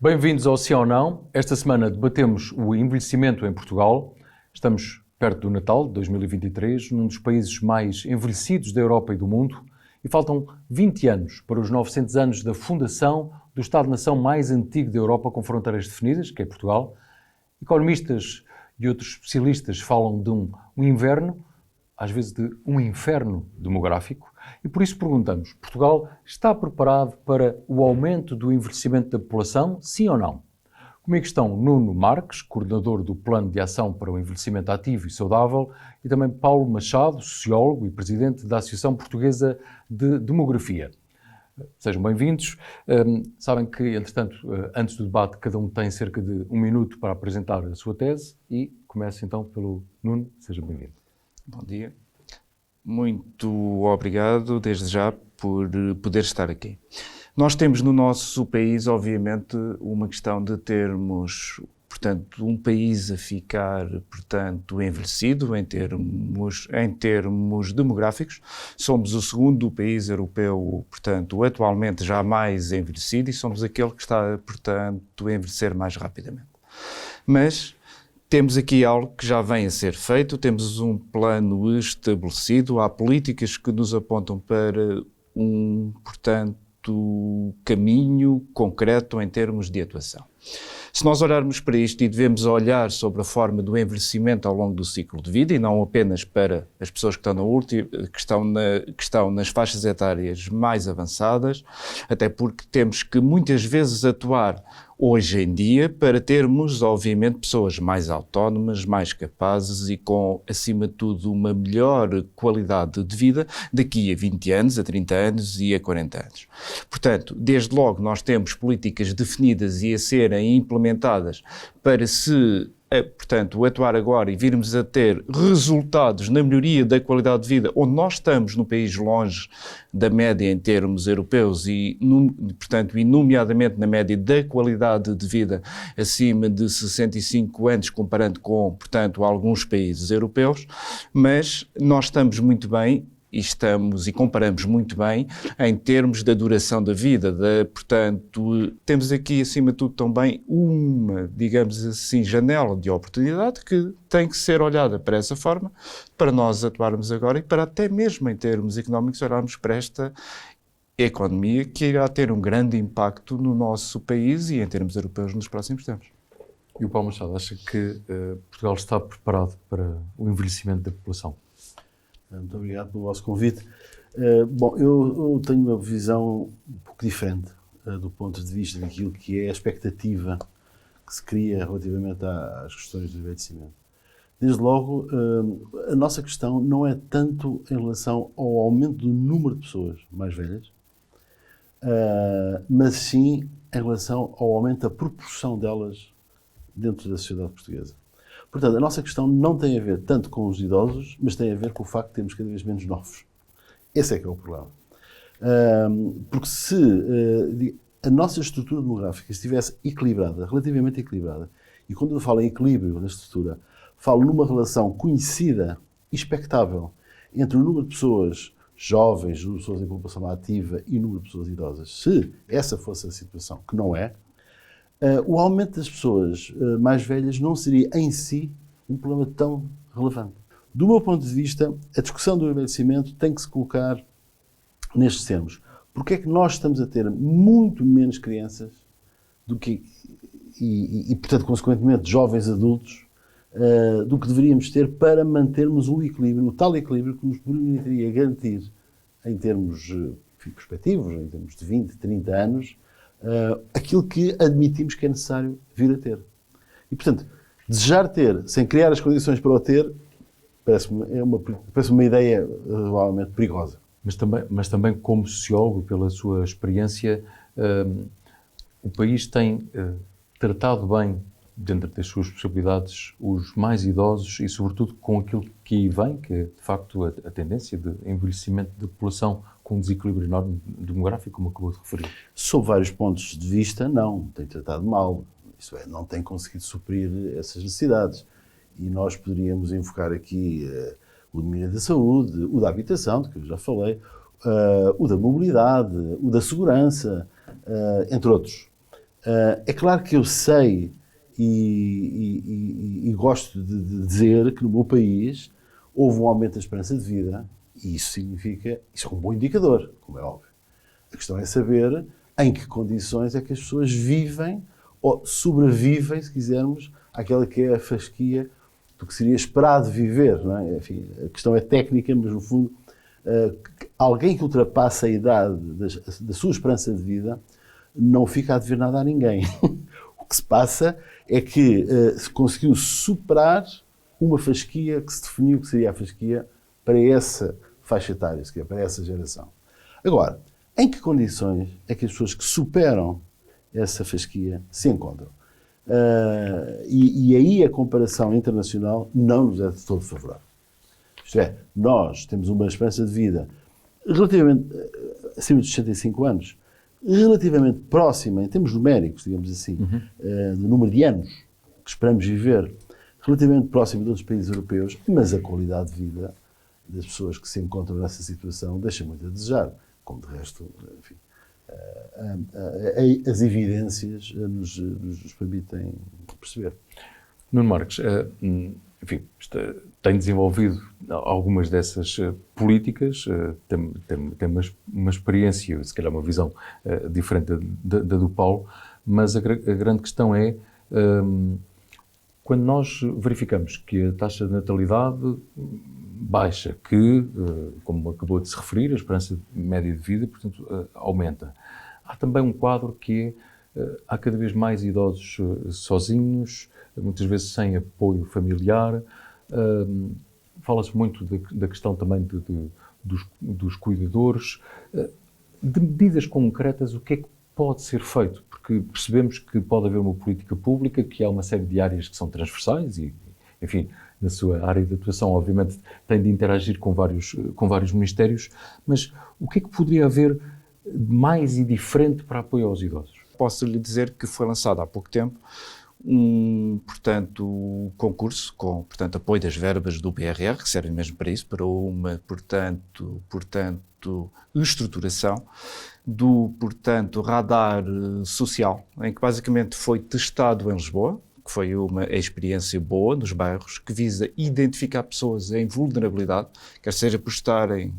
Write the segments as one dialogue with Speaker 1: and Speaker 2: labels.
Speaker 1: Bem-vindos ao Sim ou Não. Esta semana debatemos o envelhecimento em Portugal. Estamos perto do Natal de 2023, num dos países mais envelhecidos da Europa e do mundo, e faltam 20 anos para os 900 anos da fundação do Estado-nação mais antigo da Europa com fronteiras definidas, que é Portugal. Economistas e outros especialistas falam de um inverno, às vezes de um inferno demográfico, e por isso perguntamos, Portugal está preparado para o aumento do envelhecimento da população, sim ou não? Comigo estão Nuno Marques, coordenador do Plano de Ação para o Envelhecimento Ativo e Saudável, e também Paulo Machado, sociólogo e presidente da Associação Portuguesa de Demografia. Sejam bem-vindos. Sabem que, entretanto, antes do debate, cada um tem cerca de 1 minuto para apresentar a sua tese e começo então pelo Nuno. Seja bem-vindo.
Speaker 2: Bom dia. Muito obrigado, desde já, por poder estar aqui. Nós temos no nosso país, obviamente, uma questão de termos, portanto, um país a ficar, portanto, envelhecido em termos demográficos. Somos o segundo país europeu, portanto, atualmente já mais envelhecido e somos aquele que está, portanto, a envelhecer mais rapidamente. Mas temos aqui algo que já vem a ser feito, temos um plano estabelecido, há políticas que nos apontam para portanto, caminho concreto em termos de atuação. Se nós olharmos para isto e devemos olhar sobre a forma do envelhecimento ao longo do ciclo de vida e não apenas para as pessoas que estão nas faixas etárias mais avançadas, até porque temos que muitas vezes atuar hoje em dia para termos, obviamente, pessoas mais autónomas, mais capazes e com, acima de tudo, uma melhor qualidade de vida daqui a 20 anos, a 30 anos e a 40 anos. Portanto, desde logo nós temos políticas definidas e a serem implementadas para portanto, atuar agora e virmos a ter resultados na melhoria da qualidade de vida, onde nós estamos no país longe da média em termos europeus e, portanto, e nomeadamente na média da qualidade de vida acima de 65 anos, comparando com, portanto, alguns países europeus, mas nós estamos muito bem e comparamos muito bem em termos da duração da vida, portanto, temos aqui acima de tudo também uma, digamos assim, janela de oportunidade que tem que ser olhada para essa forma, para nós atuarmos agora e para até mesmo em termos económicos olharmos para esta economia que irá ter um grande impacto no nosso país e em termos europeus nos próximos tempos.
Speaker 1: E o Paulo Machado acha que Portugal está preparado para o envelhecimento da população?
Speaker 3: Muito obrigado pelo vosso convite. Bom, eu tenho uma visão um pouco diferente do ponto de vista daquilo que é a expectativa que se cria relativamente às questões do envelhecimento. Desde logo, a nossa questão não é tanto em relação ao aumento do número de pessoas mais velhas, mas sim em relação ao aumento da proporção delas dentro da sociedade portuguesa. Portanto, a nossa questão não tem a ver tanto com os idosos, mas tem a ver com o facto de termos cada vez menos novos. Esse é que é o problema. Porque se a nossa estrutura demográfica estivesse equilibrada, relativamente equilibrada, e quando eu falo em equilíbrio na estrutura, falo numa relação conhecida e expectável entre o número de pessoas jovens, o número de pessoas em população ativa e o número de pessoas idosas, se essa fosse a situação, que não é, o aumento das pessoas mais velhas não seria em si um problema tão relevante. Do meu ponto de vista, a discussão do envelhecimento tem que se colocar nestes termos. Porque é que nós estamos a ter muito menos crianças e portanto, consequentemente, jovens adultos, do que deveríamos ter para mantermos o equilíbrio, o tal equilíbrio que nos permitiria garantir, em termos perspectivos, em termos de 20, 30 anos, aquilo que admitimos que é necessário vir a ter. E, portanto, desejar ter, sem criar as condições para o ter, parece-me uma ideia razoavelmente perigosa.
Speaker 1: Mas também como sociólogo, pela sua experiência, o país tem tratado bem, dentro das suas possibilidades, os mais idosos e, sobretudo, com aquilo que aí vem, que é, de facto, a tendência de envelhecimento da população com um desequilíbrio enorme demográfico, como acabou de referir.
Speaker 3: Sob vários pontos de vista, não. Tem tratado mal. Isso é, não tem conseguido suprir essas necessidades. E nós poderíamos enfocar aqui o domínio da saúde, o da habitação, de que eu já falei, o da mobilidade, o da segurança, entre outros. É claro que eu sei e gosto de dizer que no meu país houve um aumento da esperança de vida e isso é um bom indicador, como é óbvio. A questão é saber em que condições é que as pessoas vivem ou sobrevivem, se quisermos, àquela que é a fasquia do que seria esperado viver. Não é? Enfim, a questão é técnica, mas no fundo, alguém que ultrapassa a idade da sua esperança de vida não fica a dever nada a ninguém. O que se passa é que se conseguiu superar uma fasquia que se definiu que seria a fasquia para essa faixa etária, para essa geração. Agora, em que condições é que as pessoas que superam essa fasquia se encontram? E aí a comparação internacional não nos é de todo favorável. Isto é, nós temos uma esperança de vida relativamente acima dos 65 anos, relativamente próxima, em termos numéricos, digamos assim, do número de anos que esperamos viver, relativamente próxima de outros países europeus, mas a qualidade de vida das pessoas que se encontram nessa situação deixa muito a desejar, como de resto, enfim, as evidências nos permitem perceber.
Speaker 1: Nuno Marques, enfim, tem desenvolvido algumas dessas políticas, tem uma experiência, se calhar uma visão diferente da do Paulo, mas a grande questão é, quando nós verificamos que a taxa de natalidade baixa, que, como acabou de se referir, a esperança média de vida, portanto, aumenta. Há também um quadro que é, há cada vez mais idosos sozinhos, muitas vezes sem apoio familiar. Fala-se muito da questão também dos cuidadores. De medidas concretas, o que é que pode ser feito? Porque percebemos que pode haver uma política pública, que há uma série de áreas que são transversais e, enfim, na sua área de atuação, obviamente, tem de interagir com vários ministérios, mas o que é que poderia haver mais e diferente para apoio aos idosos?
Speaker 2: Posso lhe dizer que foi lançado há pouco tempo portanto, concurso com, portanto, apoio das verbas do BRR, que servem mesmo para isso, para uma, portanto, estruturação do, portanto, radar social, em que basicamente foi testado em Lisboa, que foi uma experiência boa nos bairros, que visa identificar pessoas em vulnerabilidade, quer seja por estarem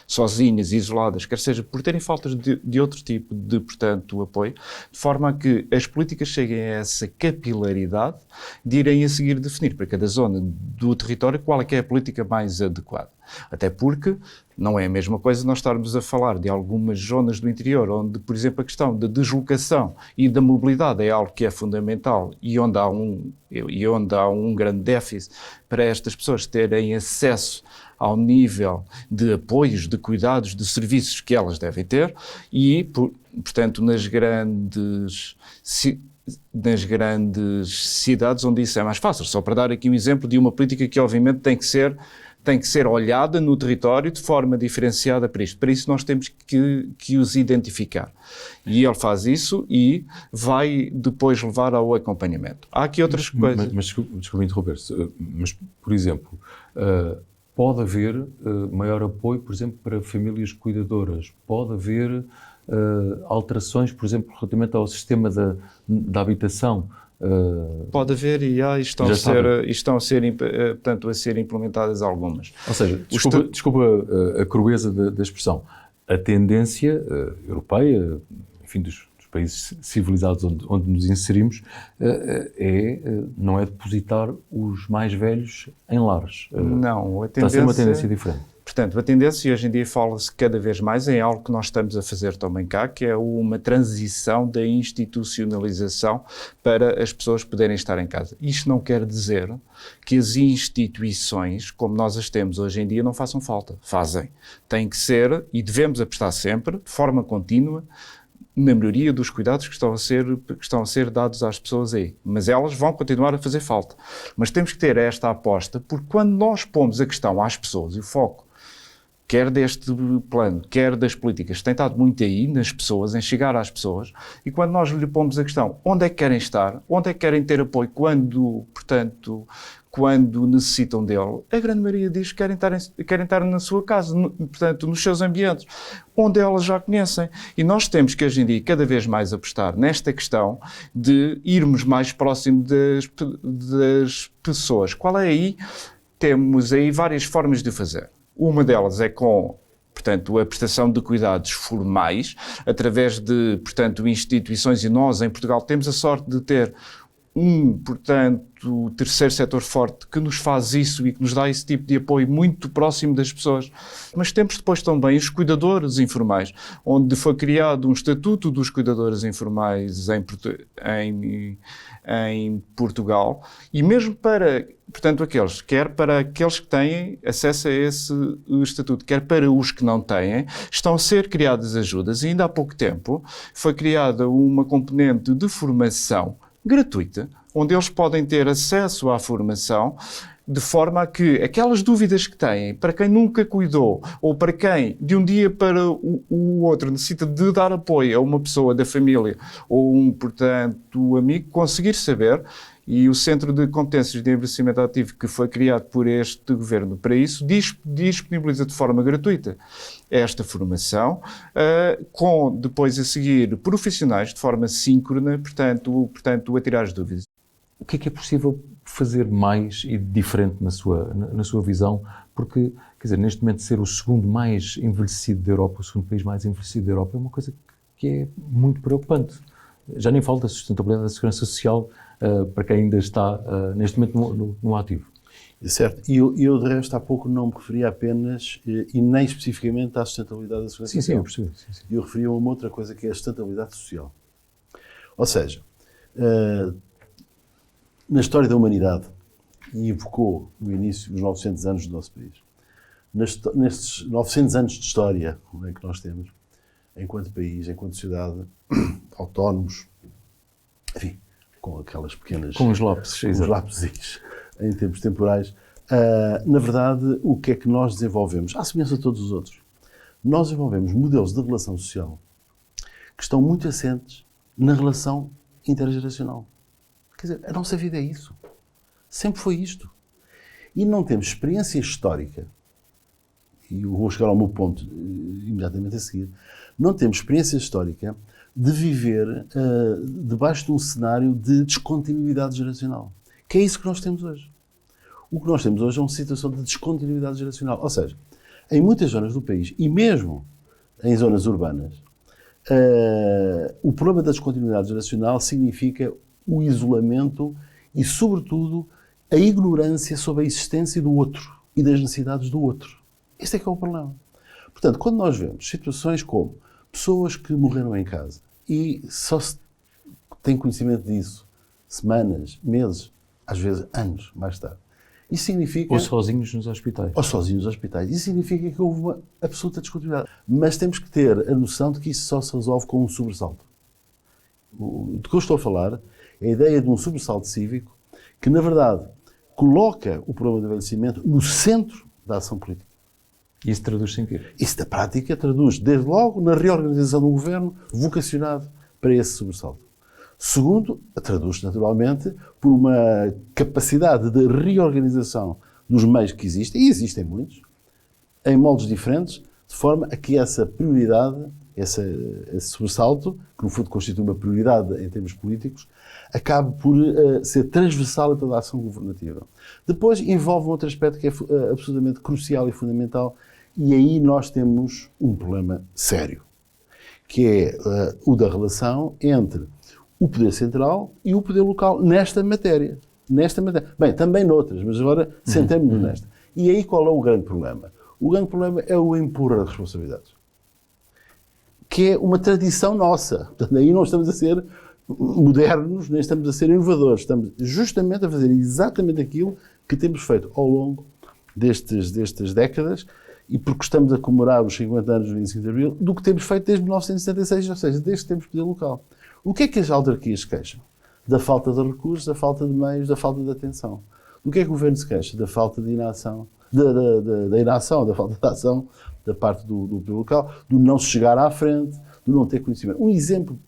Speaker 2: sozinhas, isoladas, quer seja por terem faltas de outro tipo de, portanto, apoio, de forma a que as políticas cheguem a essa capilaridade de irem a seguir definir para cada zona do território qual é que é a política mais adequada. Até porque não é a mesma coisa nós estarmos a falar de algumas zonas do interior onde, por exemplo, a questão da deslocação e da mobilidade é algo que é fundamental e onde há um grande déficit para estas pessoas terem acesso ao nível de apoios, de cuidados, de serviços que elas devem ter e, portanto, nas grandes cidades onde isso é mais fácil. Só para dar aqui um exemplo de uma política que, obviamente, tem que ser olhada no território de forma diferenciada para isto. Para isso nós temos que os identificar. E ele faz isso e vai depois levar ao acompanhamento. Há aqui outras coisas.
Speaker 1: Mas desculpe interromper-se, mas, por exemplo, pode haver maior apoio, por exemplo, para famílias cuidadoras. Pode haver alterações, por exemplo, relativamente ao sistema da habitação.
Speaker 2: Pode haver e estão a ser implementadas algumas.
Speaker 1: Ou seja, desculpa a crueza da expressão, a tendência europeia, enfim, dos países civilizados onde nos inserimos, não é depositar os mais velhos em lares.
Speaker 2: Não, a tendência...
Speaker 1: Está a ser uma tendência diferente.
Speaker 2: Portanto, a tendência, hoje em dia fala-se cada vez mais em algo que nós estamos a fazer também cá, que é uma transição da institucionalização para as pessoas poderem estar em casa. Isto não quer dizer que as instituições, como nós as temos hoje em dia, não façam falta. Fazem. Tem que ser, e devemos apostar sempre, de forma contínua, na melhoria dos cuidados que estão a ser dados às pessoas aí. Mas elas vão continuar a fazer falta. Mas temos que ter esta aposta, porque quando nós pomos a questão às pessoas e o foco, quer deste plano, quer das políticas, tem estado muito aí nas pessoas, em chegar às pessoas, e quando nós lhe pomos a questão onde é que querem estar, onde é que querem ter apoio, quando necessitam dele, a grande maioria diz que querem estar na sua casa, portanto, nos seus ambientes, onde elas já conhecem. E nós temos que, hoje em dia, cada vez mais apostar nesta questão de irmos mais próximo das pessoas. Qual é aí? Temos aí várias formas de fazer. Uma delas é com, portanto, a prestação de cuidados formais, através de, portanto, instituições, e nós, em Portugal, temos a sorte de ter portanto, terceiro setor forte que nos faz isso e que nos dá esse tipo de apoio muito próximo das pessoas. Mas temos depois também os cuidadores informais, onde foi criado um estatuto dos cuidadores informais em Portugal, e mesmo para, portanto, quer para aqueles que têm acesso a esse estatuto, quer para os que não têm, estão a ser criadas ajudas, e ainda há pouco tempo foi criada uma componente de formação gratuita, onde eles podem ter acesso à formação, de forma a que aquelas dúvidas que têm, para quem nunca cuidou, ou para quem de um dia para o outro necessita de dar apoio a uma pessoa da família, ou portanto, amigo, conseguir saber. E o Centro de Competências de Envelhecimento Ativo, que foi criado por este Governo para isso, disponibiliza de forma gratuita esta formação, com depois a seguir profissionais de forma síncrona, portanto a tirar as dúvidas.
Speaker 1: O que é possível fazer mais e diferente na sua visão? Porque, quer dizer, neste momento ser o segundo mais envelhecido da Europa, o segundo país mais envelhecido da Europa, é uma coisa que é muito preocupante. Já nem falo da sustentabilidade da segurança social para quem ainda está neste momento no ativo.
Speaker 3: Certo. E eu, de resto, há pouco não me referi apenas e nem especificamente à sustentabilidade da segurança social.
Speaker 1: Sim, eu percebo. Sim.
Speaker 3: Eu referi a uma outra coisa, que é a sustentabilidade social. Ou seja, na história da humanidade, e evocou no início os 900 anos do nosso país, nestes 900 anos de história que nós temos, enquanto país, enquanto sociedade, autónomos, enfim, com aquelas pequenas...
Speaker 1: Com os lápis
Speaker 3: em tempos temporais. Na verdade, o que é que nós desenvolvemos? À semelhança de todos os outros. Nós desenvolvemos modelos de relação social que estão muito assentes na relação intergeracional. Quer dizer, a nossa vida é isso. Sempre foi isto. E não temos experiência histórica, e eu vou chegar ao meu ponto imediatamente a seguir, não temos experiência histórica de viver debaixo de um cenário de descontinuidade geracional. Que é isso que nós temos hoje. O que nós temos hoje é uma situação de descontinuidade geracional. Ou seja, em muitas zonas do país, e mesmo em zonas urbanas, o problema da descontinuidade geracional significa o isolamento e, sobretudo, a ignorância sobre a existência do outro e das necessidades do outro. Este é que é o problema. Portanto, quando nós vemos situações como pessoas que morreram em casa e só se tem conhecimento disso semanas, meses, às vezes anos mais tarde, isso significa...
Speaker 1: Ou sozinhos nos hospitais.
Speaker 3: Isso significa que houve uma absoluta descontinuidade. Mas temos que ter a noção de que isso só se resolve com um sobressalto. Do que eu estou a falar é a ideia de um sobressalto cívico que, na verdade, coloca o problema do envelhecimento no centro da ação política.
Speaker 1: E isso traduz-se em quê?
Speaker 3: Isso, da prática, traduz, desde logo, na reorganização do governo vocacionado para esse sobressalto. Segundo, traduz-se, naturalmente, por uma capacidade de reorganização dos meios que existem, e existem muitos, em moldes diferentes, de forma a que essa prioridade, esse sobressalto, que no fundo constitui uma prioridade em termos políticos, acabe por ser transversal a toda a ação governativa. Depois envolve um outro aspecto que é absolutamente crucial e fundamental, e aí nós temos um problema sério, que é o da relação entre o poder central e o poder local nesta matéria. Bem, também noutras, mas agora centramos-nos nesta. E aí qual é o grande problema? O grande problema é o impor as responsabilidades, que é uma tradição nossa. Portanto, aí não estamos a ser modernos, nem estamos a ser inovadores. Estamos justamente a fazer exatamente aquilo que temos feito ao longo destas décadas, e porque estamos a comemorar os 50 anos do 25 de Abril, do que temos feito desde 1976, ou seja, desde que temos poder local. O que é que as autarquias se queixam? Da falta de recursos, da falta de meios, da falta de atenção. Do que é que o governo se queixa? Da falta de inação, da inação, da falta de ação da parte do poder local, do não se chegar à frente, do não ter conhecimento. Um exemplo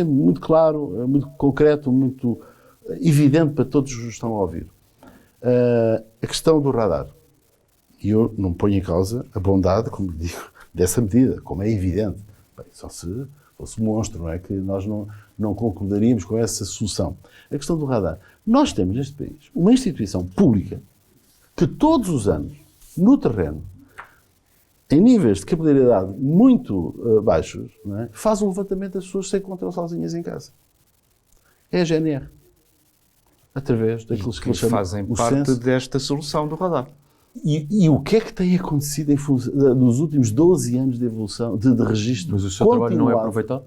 Speaker 3: muito claro, muito concreto, muito evidente para todos os que estão a ouvir. A questão do radar. E eu não ponho em causa a bondade, como digo, dessa medida, como é evidente. Bem, só se fosse monstro, não é? Que nós não concordaríamos com essa solução. A questão do radar. Nós temos neste país uma instituição pública que todos os anos, no terreno, em níveis de capilaridade muito baixos, não é? Faz um levantamento das pessoas que se encontram sozinhas em casa. É a GNR. Através daqueles que eles chamam
Speaker 2: fazem
Speaker 3: o
Speaker 2: parte
Speaker 3: censo.
Speaker 2: desta solução do radar.
Speaker 3: E o que é que tem acontecido nos últimos 12 anos de evolução, de registro?
Speaker 1: Mas o seu trabalho não é aproveitado?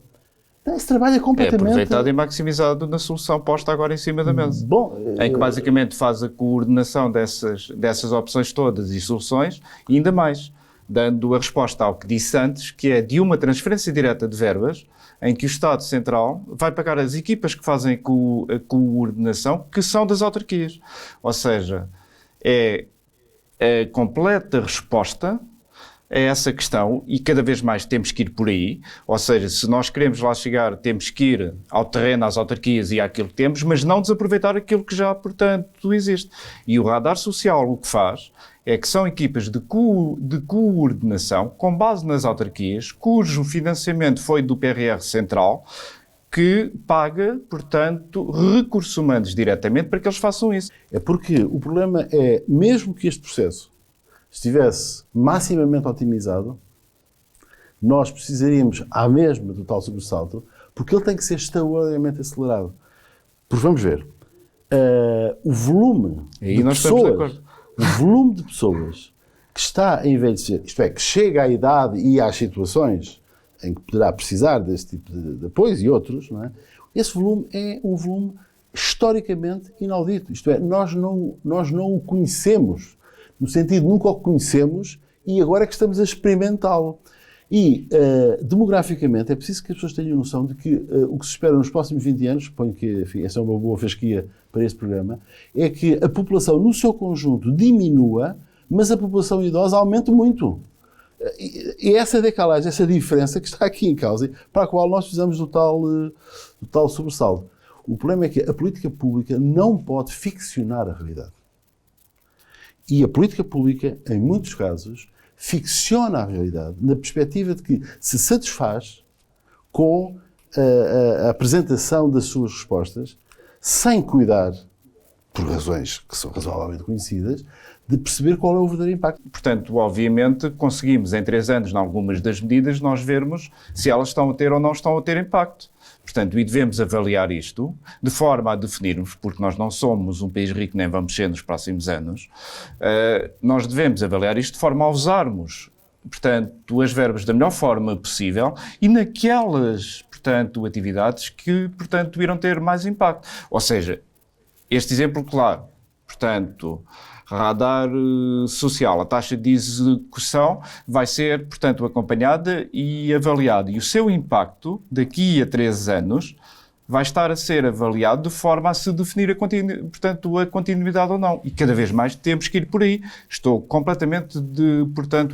Speaker 3: Esse trabalho é
Speaker 2: É
Speaker 3: completamente...
Speaker 2: aproveitado e maximizado na solução posta agora em cima da mesa.
Speaker 3: Bom,
Speaker 2: Em que basicamente faz a coordenação dessas opções todas e soluções, e ainda mais, dando a resposta ao que disse antes, que é de uma transferência direta de verbas, em que o Estado Central vai pagar as equipas que fazem a coordenação, que são das autarquias. Ou seja, é a completa resposta a essa questão, e cada vez mais temos que ir por aí, ou seja, se nós queremos lá chegar, temos que ir ao terreno, às autarquias e àquilo que temos, mas não desaproveitar aquilo que já, portanto, existe. E o radar social o que faz é que são equipas de coordenação com base nas autarquias, cujo financiamento foi do PRR Central, que paga, portanto, recursos humanos diretamente para que eles façam isso.
Speaker 3: É porque o problema é, mesmo que este processo estivesse maximamente otimizado, nós precisaríamos, à mesma do tal sobressalto, porque ele tem que ser extraordinariamente acelerado. Porque vamos ver, o volume de pessoas, o volume de pessoas que está a envelhecer, isto é, que chega à idade e às situações em que poderá precisar desse tipo de apoios e outros, não é? Esse volume é um volume historicamente inaudito. Isto é, nós não o conhecemos, no sentido de nunca o conhecemos e agora é que estamos a experimentá-lo. E, demograficamente, é preciso que as pessoas tenham noção de que o que se espera nos próximos 20 anos, suponho que, enfim, essa é uma boa fasquia para este programa, é que a população, no seu conjunto, diminua, mas a população idosa aumente muito. E essa decalagem, essa diferença que está aqui em causa, para a qual nós precisamos do tal sobressalto. O problema é que a política pública não pode ficcionar a realidade. E a política pública, em muitos casos, ficciona a realidade na perspectiva de que se satisfaz com a apresentação das suas respostas, sem cuidar, por razões que são razoavelmente conhecidas, de perceber qual é o verdadeiro impacto.
Speaker 2: Portanto, obviamente, conseguimos em 3 anos, em algumas das medidas, nós vermos se elas estão a ter ou não estão a ter impacto. Portanto, e devemos avaliar isto de forma a definirmos, porque nós não somos um país rico nem vamos ser nos próximos anos, nós devemos avaliar isto de forma a usarmos, portanto, as verbas da melhor forma possível e naquelas, portanto, atividades que, portanto, irão ter mais impacto. Ou seja, este exemplo claro, portanto, radar social, a taxa de execução vai ser, portanto, acompanhada e avaliada. E o seu impacto, daqui a 3 anos, vai estar a ser avaliado de forma a se definir a continuidade ou não. E cada vez mais temos que ir por aí. Estou completamente de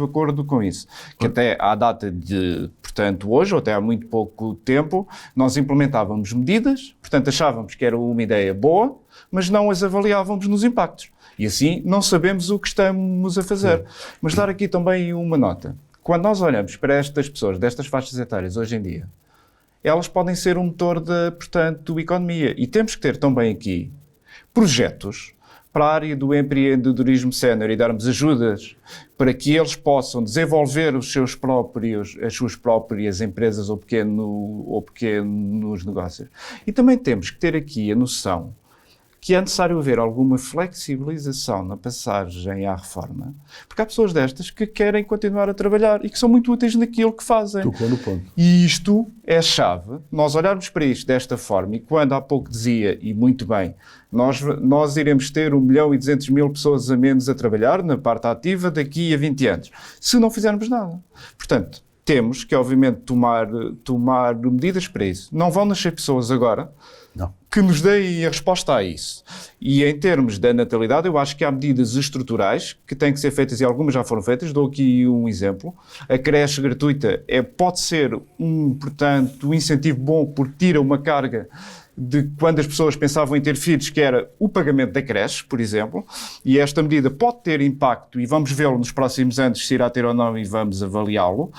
Speaker 2: acordo com isso. Que até à data de, portanto, hoje, ou até há muito pouco tempo, nós implementávamos medidas, portanto, achávamos que era uma ideia boa, mas não as avaliávamos nos impactos. E assim não sabemos o que estamos a fazer. Mas dar aqui também uma nota. Quando nós olhamos para estas pessoas, destas faixas etárias hoje em dia, elas podem ser um motor da, portanto, economia. E temos que ter também aqui projetos para a área do empreendedorismo sénior e darmos ajudas para que eles possam desenvolver as suas próprias empresas ou pequenos negócios. E também temos que ter aqui a noção que é necessário haver alguma flexibilização na passagem à reforma, porque há pessoas destas que querem continuar a trabalhar e que são muito úteis naquilo que fazem.
Speaker 3: Tocou no ponto.
Speaker 2: E isto é a chave. Nós olharmos para isto desta forma e quando há pouco dizia, e muito bem, nós iremos ter 1.200.000 pessoas a menos a trabalhar na parte ativa daqui a 20 anos, se não fizermos nada. Portanto, temos que, obviamente, tomar medidas para isso. Não vão nascer pessoas agora que nos deem a resposta a isso. E em termos da natalidade, eu acho que há medidas estruturais que têm que ser feitas e algumas já foram feitas. Dou aqui um exemplo. A creche gratuita pode ser um incentivo bom porque tira uma carga de quando as pessoas pensavam em ter filhos, que era o pagamento da creche, por exemplo, e esta medida pode ter impacto, e vamos vê-lo nos próximos anos, se irá ter ou não, e vamos avaliá-lo.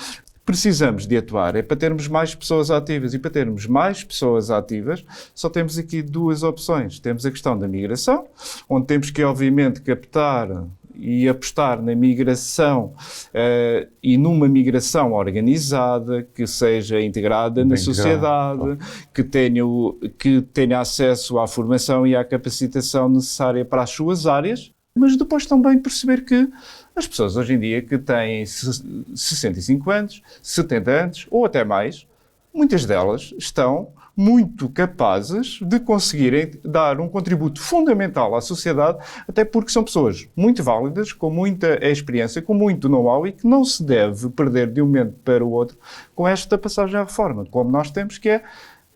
Speaker 2: Precisamos de atuar, para termos mais pessoas ativas, e para termos mais pessoas ativas, só temos aqui duas opções. Temos a questão da migração, onde temos que, obviamente, captar e apostar na migração e numa migração organizada, que seja integrada na sociedade, que tenha acesso à formação e à capacitação necessária para as suas áreas, mas depois também perceber que as pessoas hoje em dia que têm 65 anos, 70 anos ou até mais, muitas delas estão muito capazes de conseguirem dar um contributo fundamental à sociedade, até porque são pessoas muito válidas, com muita experiência, com muito know-how e que não se deve perder de um momento para o outro com esta passagem à reforma, como nós temos, que é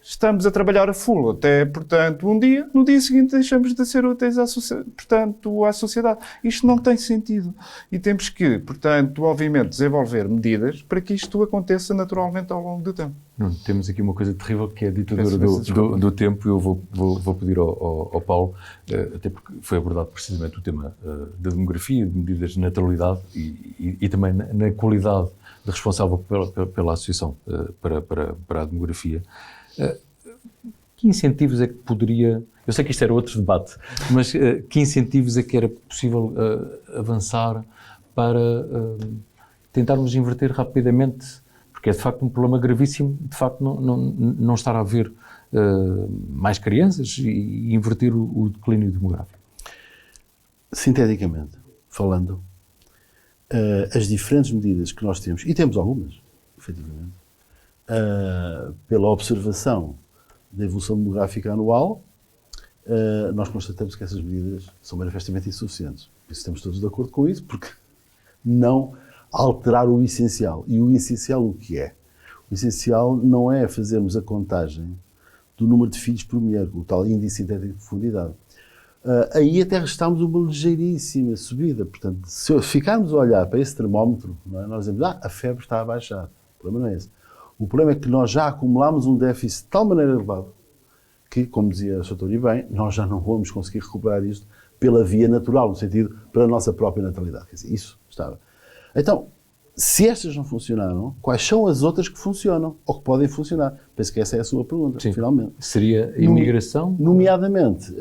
Speaker 2: estamos a trabalhar a full até, portanto, um dia, no dia seguinte deixamos de ser úteis à sociedade. Isto não tem sentido. E temos que, portanto, obviamente, desenvolver medidas para que isto aconteça naturalmente ao longo do tempo.
Speaker 1: Temos aqui uma coisa terrível que é a ditadura do tempo, e eu vou pedir ao Paulo, até porque foi abordado precisamente o tema da demografia, de medidas de natalidade e também na qualidade de responsável pela Associação para a Demografia. Que incentivos é que poderia... Eu sei que isto era outro debate, mas que incentivos é que era possível avançar para tentarmos inverter rapidamente, porque é de facto um problema gravíssimo, de facto não estar a haver mais crianças e inverter o declínio demográfico?
Speaker 3: Sinteticamente falando, as diferentes medidas que nós temos, e temos algumas, efetivamente, pela observação da evolução demográfica anual, nós constatamos que essas medidas são manifestamente insuficientes. Por isso estamos todos de acordo com isso, porque não alterar o essencial. E o essencial o que é? O essencial não é fazermos a contagem do número de filhos por mulher, o tal índice sintético de profundidade. Aí até restámos uma ligeiríssima subida. Portanto, se ficarmos a olhar para esse termómetro, não é? Nós dizemos, a febre está a baixar. O problema não é esse. O problema é que nós já acumulámos um déficit de tal maneira elevado que, como dizia o Sr. e bem, nós já não vamos conseguir recuperar isto pela via natural, no sentido, pela nossa própria natalidade. Quer dizer, isso estava. Então, se estas não funcionaram, quais são as outras que funcionam ou que podem funcionar? Penso que essa é a sua pergunta, sim, finalmente.
Speaker 1: Seria a imigração?
Speaker 3: Nomeadamente,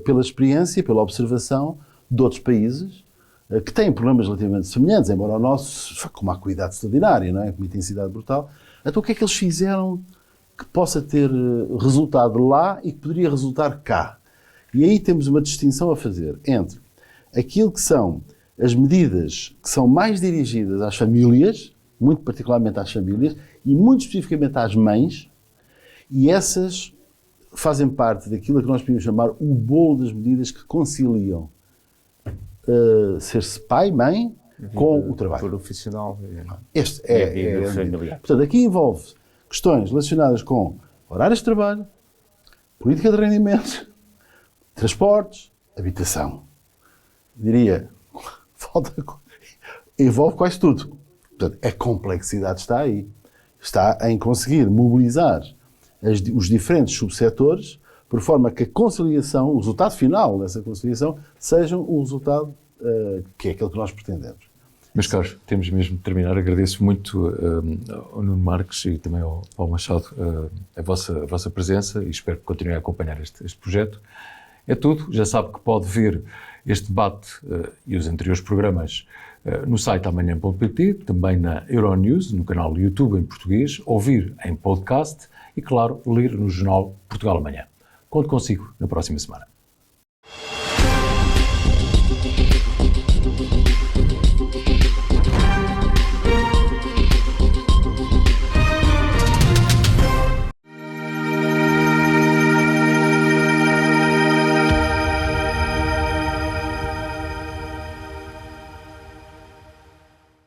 Speaker 3: pela experiência, pela observação de outros países que têm problemas relativamente semelhantes, embora o nosso, com uma cuidado extraordinária, não é? Com uma intensidade brutal. Então, o que é que eles fizeram que possa ter resultado lá e que poderia resultar cá? E aí temos uma distinção a fazer entre aquilo que são as medidas que são mais dirigidas às famílias, muito particularmente às famílias, e muito especificamente às mães, e essas fazem parte daquilo que nós podemos chamar o bolo das medidas que conciliam ser-se pai, mãe, com o trabalho
Speaker 2: profissional.
Speaker 3: Este é a familiar. Portanto, aqui envolve questões relacionadas com horários de trabalho, política de rendimento, transportes, habitação. Diria, envolve quase tudo. Portanto, a complexidade está aí. Está em conseguir mobilizar os diferentes subsetores por forma que a conciliação, o resultado final dessa conciliação, seja um resultado que é aquele que nós pretendemos.
Speaker 1: Meus caros, temos mesmo de terminar. Agradeço muito ao Nuno Marques e também ao Paulo Machado a vossa presença e espero que continuem a acompanhar este projeto. É tudo. Já sabe que pode ver este debate e os anteriores programas no site amanhã.pt, também na Euronews, no canal YouTube em português, ouvir em podcast e, claro, ler no jornal Portugal Amanhã. Conto consigo na próxima semana.